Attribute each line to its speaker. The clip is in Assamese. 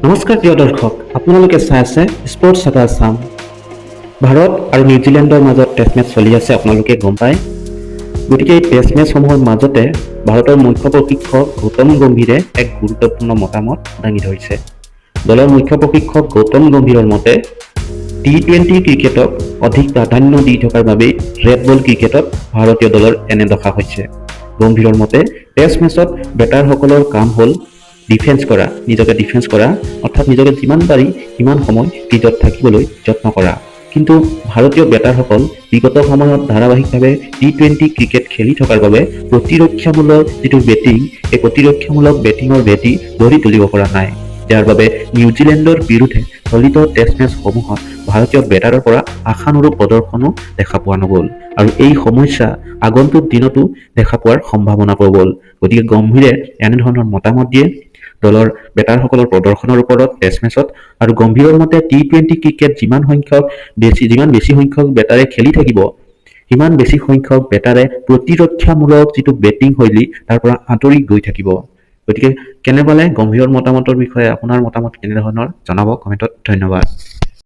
Speaker 1: নমস্কাৰ প্ৰিয় দৰ্শক, আপোনালোকে চাই আছে স্পৰ্টছ এটা আছাম। ভাৰত আৰু নিউজিলেণ্ডৰ মাজত টেষ্ট মেচ চলি আছে, আপোনালোকে গম পায়। গতিকে এই টেষ্ট মেচসমূহৰ মাজতে ভাৰতৰ মুখ্য প্ৰশিক্ষক গৌতম গম্ভীৰে এক গুৰুত্বপূৰ্ণ মতামত দাঙি ধৰিছে। দলৰ মুখ্য প্ৰশিক্ষক গৌতম গম্ভীৰৰ মতে টি-20 ক্ৰিকেটক অধিক প্ৰাধান্য দি থকাৰ বাবেই ৰেড বল ক্ৰিকেটত ভাৰতীয় দলৰ এনে দশা হৈছে। গম্ভীৰৰ মতে টেষ্ট মেচত বেটাৰসকলৰ কাম হ'ল ডিফেন্স কৰা, নিজকে ডিফেন্স কৰা, অৰ্থাৎ নিজকে যিমান পাৰি সিমান সময় ফিল্ডত থাকিবলৈ যত্ন কৰা। কিন্তু ভাৰতীয় বেটাৰসকল বিগত সময়ত ধাৰাবাহিকভাৱে টি-20 ক্ৰিকেট খেলি থকাৰ বাবে প্ৰতিৰক্ষামূলক যিটো বেটিং, এই প্ৰতিৰক্ষামূলক বেটিঙৰ ভেটি গঢ়ি তুলিব পৰা নাই। যাৰ বাবে নিউজিলেণ্ডৰ বিৰুদ্ধে চলিত টেষ্ট মেচসমূহত ভাৰতীয় বেটাৰৰ পৰা আশানুৰূপ প্ৰদৰ্শনো দেখা পোৱা নগ'ল আৰু এই সমস্যা আগন্তুক দিনতো দেখা পোৱাৰ সম্ভাৱনা প্ৰবল। গতিকে গম্ভীৰে এনেধৰণৰ মতামত দিয়ে দলৰ বেটাৰসকলৰ প্ৰদৰ্শনৰ ওপৰত টেষ্ট মেচত। আৰু গম্ভীৰৰ মতে টি-20 ক্ৰিকেট যিমান বেছি সংখ্যক বেটাৰে খেলি থাকিব, সিমান বেছি সংখ্যক বেটাৰে প্ৰতিৰক্ষামূলক যিটো বেটিং শৈলী তাৰ পৰা আঁতৰি গৈ থাকিব। গতিকে কেনে পালে গম্ভীৰৰ মতামতৰ বিষয়ে আপোনাৰ মতামত কেনেধৰণৰ জনাব কমেণ্টত। ধন্যবাদ।